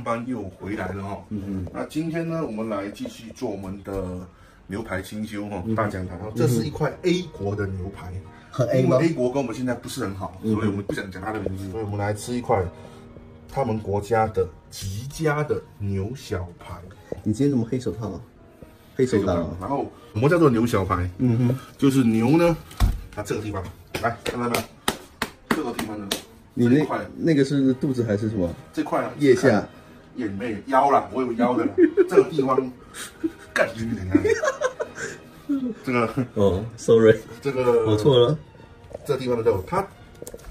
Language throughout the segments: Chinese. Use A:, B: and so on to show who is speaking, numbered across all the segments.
A: 班又回来了哈。那今天呢，我们来继续做我们的牛排清修哈，大讲堂。这是一块 A 国的牛排，
B: 很 A 吗
A: ？A 国跟我们现在不是很好，所以我们不想讲它的名字，所以我们来吃一块他们国家的极佳的牛小排。
B: 你今天怎么黑手套？黑手套。
A: 然后什么叫做牛小排？就是牛呢，它这个地方，来看到没有？这个地方呢，
B: 你那个是肚子还是什么？
A: 这块呢，
B: 腋下。
A: 也没有腰啦，我有腰的啦。这个地方，干你这个
B: sorry，
A: 这个
B: 我错了。
A: 这个地方的肉，它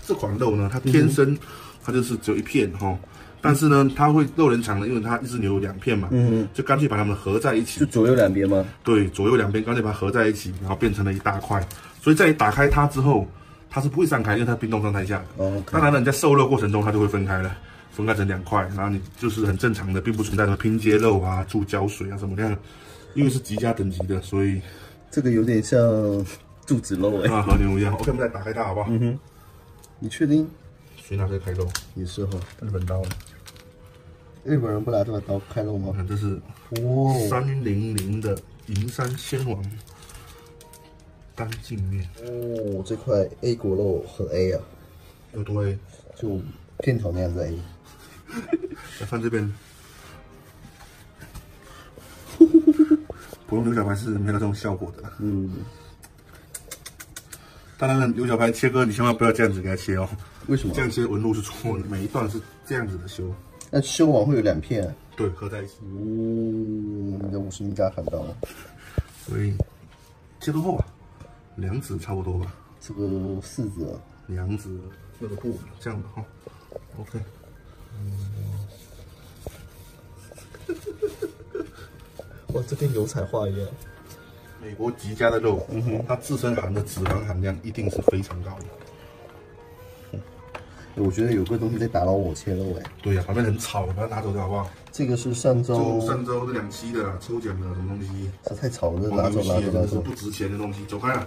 A: 这款肉呢，它天生它就是只有一片哈，但是呢，它会肉人肠呢，因为它一只牛有2片嘛，就干脆把它们合在一起，
B: 就左右两边吗？对，
A: 左右两边干脆把它合在一起，然后变成了一大块。所以在你打开它之后，它是不会散开，因为它冰冻状态下。当然了，你在受热过程中它就会分开了。分开成2块，然后你就是很正常的，并不存在什么拼接肉啊、注胶水啊什么的，因为是极佳等级的，所以
B: 这个有点像肚子肉哎，
A: 和牛一样。OK， 我们再打开它好不好？
B: 你确定？
A: 谁拿这个开肉？
B: 也是哈，
A: 日本刀。
B: 日本人不拿这把刀开肉吗？
A: 看这是300的银山鲜王单镜面。
B: 这块 A 国肉很 A 啊，
A: 有多 A？
B: 就片头那样子 A。
A: 来看这边，普通牛小排是没有这种效果的。当然了，牛小排切割你千万不要这样子给它切哦。为什么？这样切纹路是错的，每一段是这样子的修。
B: 那修完会有2片？
A: 对，合在一起。
B: 你的50米加砍刀。
A: 所以切多厚啊？2指差不多吧。
B: 这个4指啊
A: ，2指这个布这样的哈。OK。
B: 哇，这跟油彩画一样。
A: 美国极佳的肉，它自身含的脂肪含量一定是非常高的。
B: 我觉得有个东西在打扰我切肉哎。
A: 对呀，旁边很吵，把它拿走掉好不好？
B: 这个是上周
A: 是2期的啦，抽奖的什么东西？
B: 这太吵了，拿走。
A: 是不值钱的东西，走开啊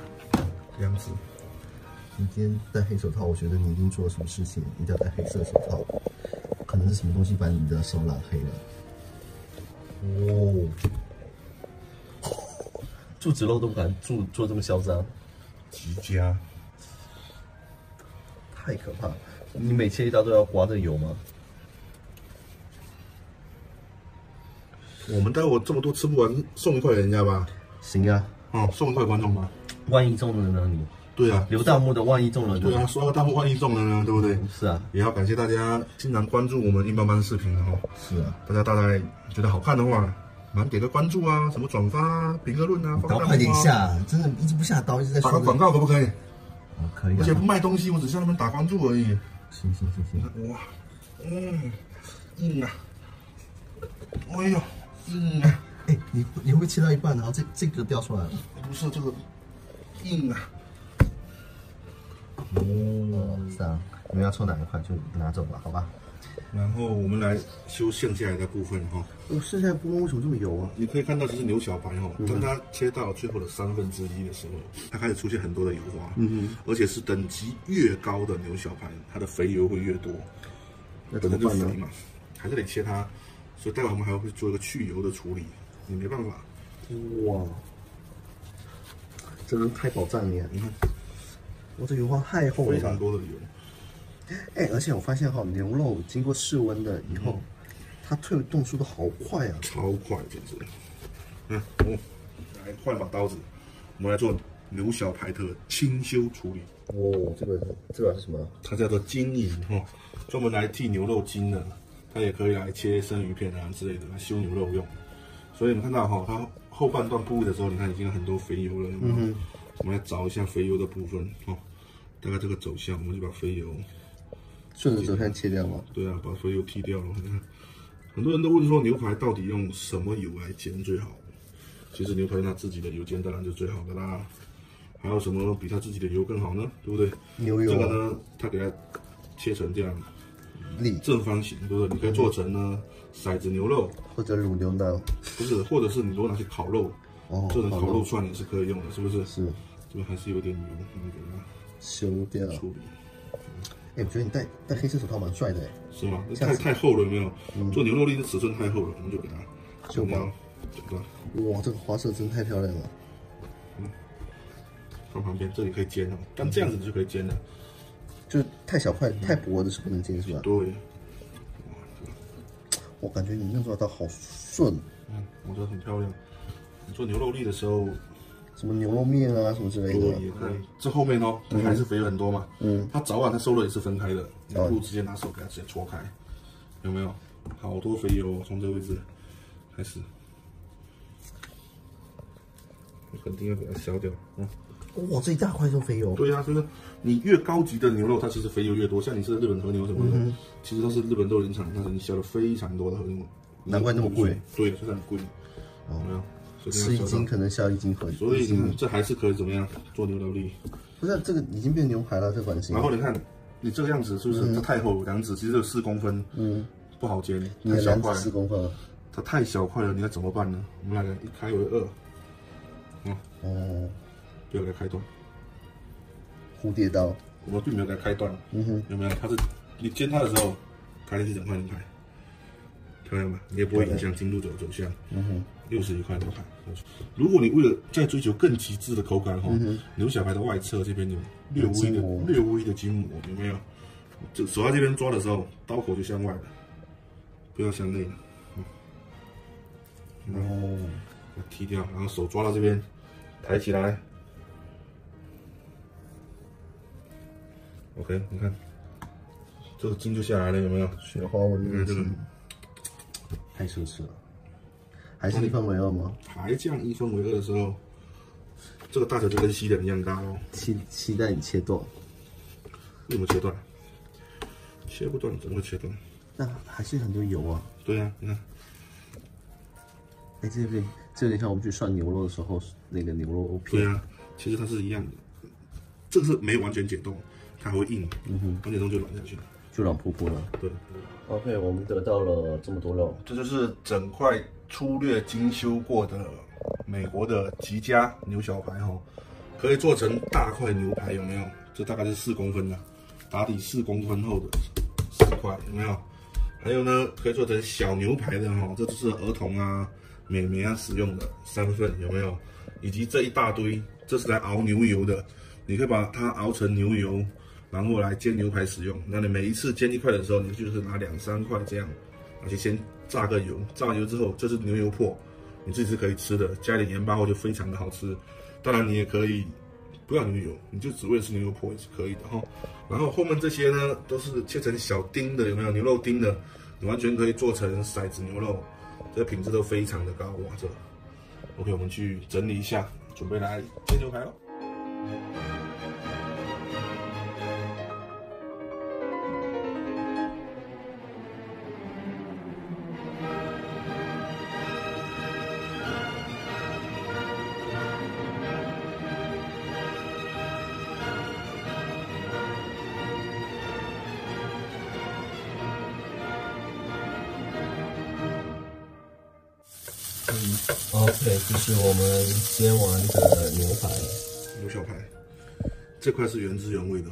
A: ！2指。
B: 你今天戴黑手套，我觉得你一定做了什么事情，一定要戴黑色手套。可能是什么东西把你的手染黑了。注子肉都不敢做这么嚣张，
A: 极佳，
B: 太可怕了！你每切一刀都要刮着油吗？
A: 我们待会这么多吃不完，送1块给人家吧。
B: 行啊，
A: 送1块观众吧。
B: 万一中了呢你？对啊，留弹幕的万一中了。
A: 对啊，刷个弹幕万一中了呢，对不对？
B: 是啊，
A: 也要感谢大家经常关注我们硬邦邦视频的哈。
B: 是啊，
A: 大家觉得好看的话，马上点个关注啊，什么转发啊、评个论啊，
B: 刀快点下，真的一直不下刀，一直在说。
A: 打个广告可不可以？
B: 可以。
A: 而且不卖东西，我只向他们打关注而已。
B: 行。
A: 哇，硬啊！哎呦，硬啊！
B: 哎，你会不会切到一半，然后这个掉出来了？
A: 不是这个硬啊！
B: 是啊，你们要抽哪一块就拿走吧，好吧？
A: 然后我们来修剩下来的部分哈。
B: 剩下的部分为什么这么油啊？
A: 你可以看到，这是牛小排哈，当它切到最后的1/3的时候，它开始出现很多的油花，而且是等级越高的牛小排，它的肥油会越多。
B: 那本身就肥
A: 嘛，还是得切它，所以待会我们还会做一个去油的处理，你没办法。
B: 哇，真的太饱胀了！你看，这油花太厚了，
A: 非常多的油。
B: 哎，而且我发现哈，牛肉经过室温的以后，它退冻速度好快啊，
A: 超快，简直。来换把刀子，我们来做牛小排的清修处理。
B: 这个是什么？
A: 它叫做筋银哈，专门来剔牛肉筋的，它也可以来切生鱼片啊之类的来修牛肉用。所以你们看到哈，它后半段部位的时候，你看已经有很多肥油了，有没有？我们来找一下肥油的部分哈，大概这个走向，我们就把肥油
B: 顺着走向切掉吗？
A: 对啊，把肥油剔掉了。你看，很多人都问说牛排到底用什么油来煎最好？其实牛排用它自己的油煎当然就最好的啦。还有什么比它自己的油更好呢？对不对？
B: 牛油。
A: 这个呢，它给它切成这样正方形，对不对？你可以做成呢骰子牛肉，
B: 或者卤牛腩，
A: 不是，或者是你如果拿去烤肉，做成烤肉串也是可以用的，是不是？
B: 是。
A: 这边还是有点油，我们给它
B: 修掉。
A: 处理。
B: 我觉得你戴黑色手套蛮帅的
A: 是吗？太厚了，有没有？做牛肉粒的尺寸太厚了，我们就给它
B: 修薄。哇，这个花色真太漂亮了。
A: 放旁边，这里可以煎哦，但这样子就可以煎了。
B: 就太小块、太薄的是不能煎，是吧？
A: 对。
B: 我感觉你弄出来的好顺。
A: 我觉得很漂亮。你做牛肉粒的时候，
B: 什么牛肉面啊，什么之类的，
A: 也可以。这后面哦，它还是肥了很多嘛。它早晚它收了也是分开的，你不如直接拿手给它直接搓开，有没有？好多肥油从这个位置开始，你肯定要给它削掉。
B: 哇，这一大块都肥油。
A: 对呀，所以你越高级的牛肉，它其实肥油越多。像你吃的日本和牛什么的，其实都是日本肉林厂，它已经削了非常多的和牛。
B: 难怪那么贵。
A: 对，就是很贵。有没有？
B: 吃一斤可能削一斤和。
A: 所以这还是可以怎么样做牛肉粒？
B: 不是，这个已经变牛排了，这款型。
A: 然后你看，你这个样子是不是它太厚？两指其实只有4公分，不好煎，太小块。
B: 4公分，
A: 它太小块了，你要怎么办呢？我们来一开为2。不要给它开断。
B: 蝴蝶刀，
A: 我们并没有给它开断。有没有？它是你煎它的时候，开的是整块牛排，漂亮吧？你也不会影响精度走向。61块牛排。如果你为了再追求更极致的口感牛小排的外侧这边有略微的筋膜，有没有？就手在这边抓的时候，刀口就向外了，不要向内了。把它踢掉，然后手抓到这边，抬起来。OK， 你看，这个筋就下来了，有没有？
B: 雪花纹的筋，太奢侈了。还是1分为2吗？
A: 排酱1分为2的时候，这个大小就跟西人一样大哦。
B: 期待你切断。
A: 为什么切断？切不断怎么会切断？
B: 那还是很多油啊。
A: 对啊，你看。
B: 这有点像我们去涮牛肉的时候那个牛肉片。
A: 对啊，其实它是一样的。这个是没完全解冻，它还会硬。完解冻就软下去了，
B: 就软扑扑了。
A: 对。
B: OK， 我们得到了这么多肉，
A: 这就是整块粗略精修过的美国的吉家牛小排可以做成大块牛排，有没有？这大概是4公分的，打底4公分厚的4块，有没有？还有呢，可以做成小牛排的这就是儿童啊、美眉啊使用的3份，有没有？以及这一大堆，这是来熬牛油的，你可以把它熬成牛油，然后来煎牛排使用。那你每一次煎1块的时候，你就是拿2、3块这样，而且先炸个油，炸完油之后，这是牛油粕，你自己是可以吃的，加一点盐巴后就非常的好吃。当然你也可以不要牛油，你就只为了吃牛油粕也是可以的然后后面这些呢，都是切成小丁的，有没有？牛肉丁的，你完全可以做成骰子牛肉，这个品质都非常的高哇！这 OK， 我们去整理一下，准备来煎牛排了。
B: OK， 这是我们煎完的牛
A: 小排，这块是原汁原味的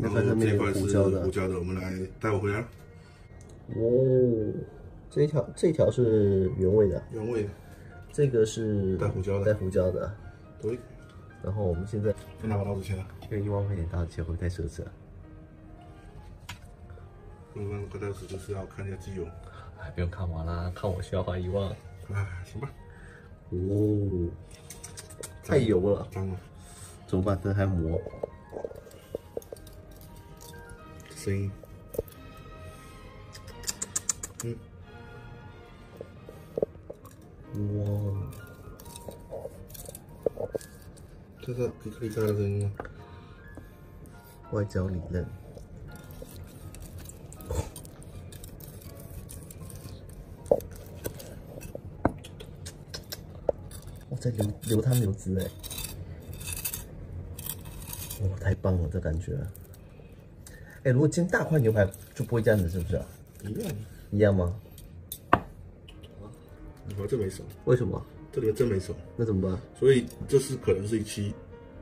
B: 然后这块是
A: 胡椒的，我们来带我回来。
B: 这一条是原味的，这个是
A: 带胡椒的，对。
B: 然后我们现在
A: 先拿把刀子切了，
B: 这个1万块钱刀子切会太奢侈了。
A: 1万块刀子就是要看一下机油，
B: 不用看完啦，看我需要花1万。
A: 行吧。
B: 太油了，
A: 脏了，
B: 怎么办？这还磨。
A: 声音，
B: 哇，
A: 这是克里克的声音吗？
B: 外焦里嫩。在流汤流汁哇，太棒了，这感觉。如果煎大块牛排就不会这样子，是不是？一样吗？
A: 我这没熟。
B: 为什么？
A: 这里真没熟。
B: 那怎么办？
A: 所以这是可能是一期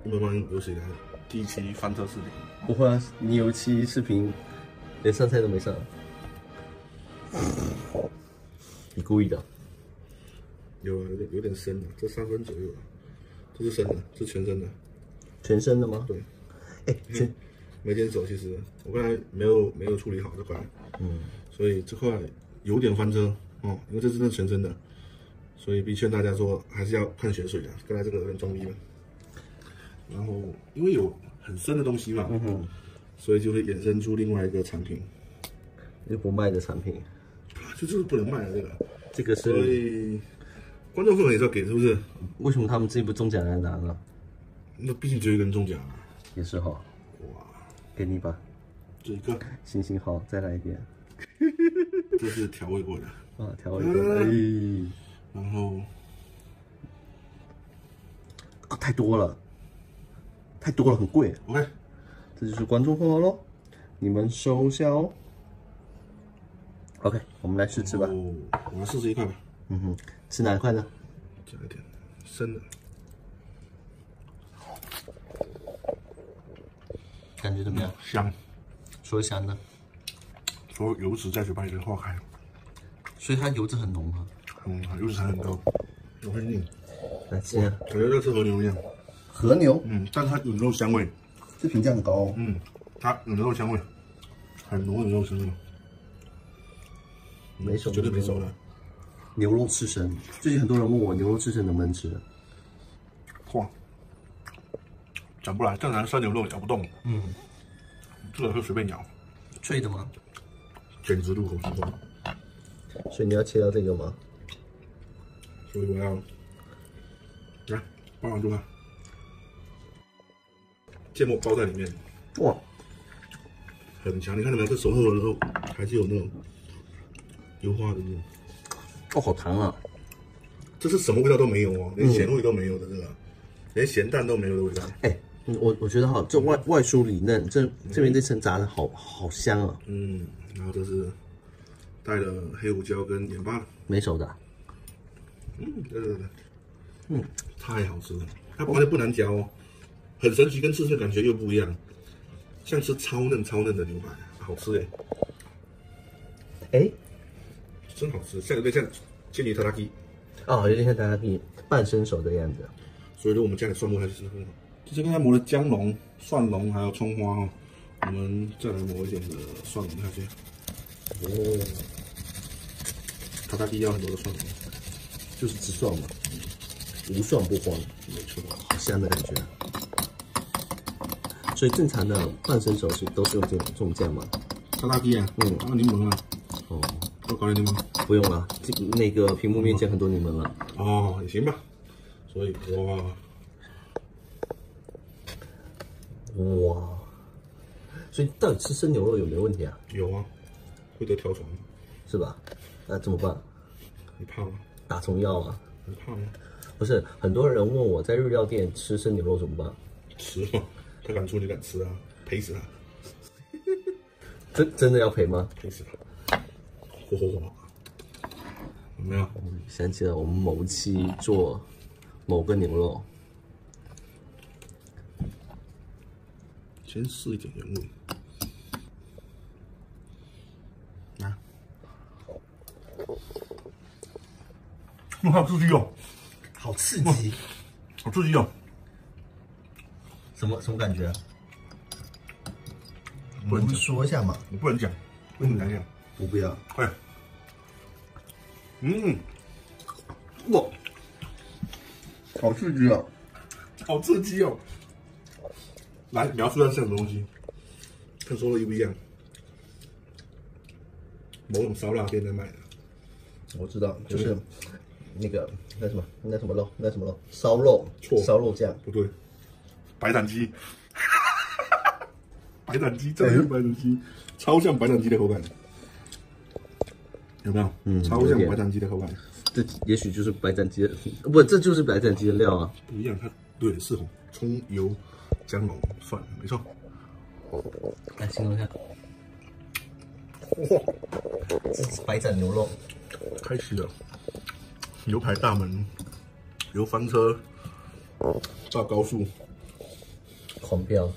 A: 100万有史以来第一期翻车视频。
B: 不会啊，你有一期视频连上菜都没上，你故意的。
A: 有啊，有点深了，这3分左右了，这是深的，这是全身的。
B: 全身的吗？
A: 对。
B: 哎，
A: 没剪手，其实我刚才没有处理好这块，所以这块有点翻车哦，因为这真的全身的，所以必须劝大家说还是要看血水的，刚才这个有点装逼了。然后因为有很深的东西嘛，所以就会衍生出另外一个产品，
B: 又不卖的产品，
A: 就是不能卖的这个，
B: 这个是，
A: 所以观众份额也是要给，是不是？
B: 为什么他们自己不中奖来拿呢？
A: 那毕竟只有一个人中奖啊。
B: 也是哈，
A: 哇，
B: 给你吧，
A: 这个
B: 行行好，再来一点，
A: 这是调味过的
B: 啊，调味过的，
A: 然后
B: 啊，太多了，太多了，很贵。
A: OK，
B: 这就是观众份额咯，你们收一下哦。OK， 我们来试吃吧。
A: 我来试一块吧。
B: 吃哪一块呢？
A: 加一点生的。
B: 感觉怎么样？
A: 香，
B: 说香的，
A: 所有油脂在嘴巴里面化开，
B: 所以它油脂很浓啊。
A: 油脂很高，有很腻。
B: 来吃啊，
A: 感觉在吃和牛一样。
B: 和牛，
A: 但是它有牛肉香味。
B: 这评价很高哦。
A: 它有牛肉香味，很浓的牛肉香味。
B: 没熟，
A: 绝对没熟的。
B: 牛肉刺身，最近很多人问我牛肉刺身能不能吃。
A: 哇，讲不来，正常生牛肉咬不动。这个会随便咬。
B: 脆的吗？
A: 简直入口即化。
B: 所以你要切到这个吗？
A: 所以我要来包完就看，芥末包在里面。
B: 哇，
A: 很强，你看到没有？这熟透了之后，还是有那种油花的那种。
B: 哦，好弹啊！
A: 这是什么味道都没有哦，连咸味都没有的这个，连咸蛋都没有的味道。
B: 哎，我觉得哈，这外酥里嫩，这边这层炸的好香啊。
A: 然后这是带了黑胡椒跟盐巴，
B: 没熟的啊。
A: 对，太好吃了，它完全不难嚼哦，很神奇，跟吃的感觉又不一样，像吃超嫩的牛排，好吃哎，真好吃，像有点像煎鱼塔塔鸡，
B: 哦，有点像大家可半生熟的样子。
A: 所以说我们加点蒜末下去吃很好。这是刚才磨的姜蓉、蒜蓉还有葱花哦，我们再来磨一点的蒜蓉下去。塔塔鸡要很多的蒜蓉，
B: 就是直蒜嘛，无蒜不欢，
A: 没错，
B: 好香的感觉。所以正常的半生熟都是用这种酱吗？
A: 塔塔鸡啊，还有柠檬啊，要搞点柠檬。
B: 不用了，那个屏幕面前很多柠檬了。
A: 哦，也行吧。所以
B: 哇，所以到底吃生牛肉有没有问题啊？
A: 有啊，会得条虫，
B: 是吧？那怎么办？
A: 你怕吗？
B: 打虫药啊？
A: 你怕吗？
B: 不是，很多人问我在日料店吃生牛肉怎么办？
A: 吃嘛，他敢出你敢吃啊，赔死他！
B: 真的要赔吗？
A: 赔死他！火！有没有？
B: 想起了我们某期做某个牛肉，
A: 先试一点原味。来，好刺激哦！
B: 好刺激，
A: 好刺激哦！
B: 什么感觉？
A: 不能
B: 说一下嘛。
A: 你不能讲，为什么讲？
B: 我不要。
A: 快！
B: 哇，好刺激哦！
A: 好刺激哦！来描述一下是什么东西，跟说的一不一样？某种烧腊店在卖的。
B: 我知道，就是那什么肉，烧肉，烧肉酱，
A: 不对，白斩鸡，白斩鸡，真的是白斩鸡，超像白斩鸡的口感，有没有？超像白斩鸡的口感。
B: 这也许就是白斩鸡的，不，这就是白斩鸡的料啊。
A: 不一样，它对是红葱油、姜蓉、蒜，没错。
B: 来形容一下。哇，这是白斩牛肉，
A: 开启了牛排大门，由翻车到高速，
B: 狂飙。
A: 我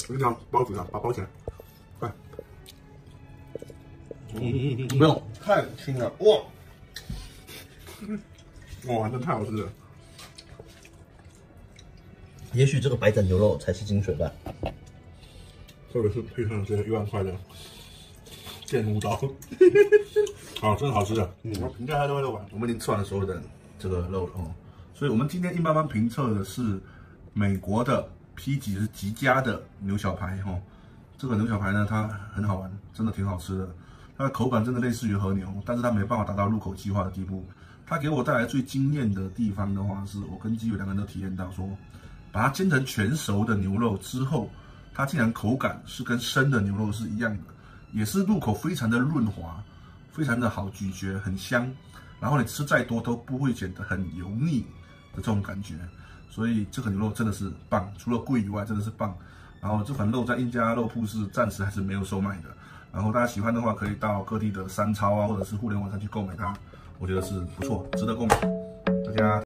A: 跟你讲，包子啊，把它包起来，快。不用，太轻了，哇！哇，真的太好吃了。
B: 也许这个白斩牛肉才是精髓吧。
A: 特别是配上这个1万块的剑湖刀，好，真的好吃的。我评价一下这块肉吧。我们已经吃完了所有的这个肉了哦，所以我们今天硬邦邦评测的是美国的 P 级是极佳的牛小排哈。这个牛小排呢，它很好玩，真的挺好吃的。它的口感真的类似于和牛，但是它没办法达到入口即化的地步。它给我带来最惊艳的地方的话，是我跟基友两个人都体验到说，把它煎成全熟的牛肉之后，它竟然口感是跟生的牛肉是一样的，也是入口非常的润滑，非常的好咀嚼，很香。然后你吃再多都不会觉得很油腻的这种感觉。所以这个牛肉真的是棒，除了贵以外，真的是棒。然后这款肉在印家肉铺是暂时还是没有售卖的。然后大家喜欢的话，可以到各地的商超啊，或者是互联网上去购买它，我觉得是不错，值得购买。大家。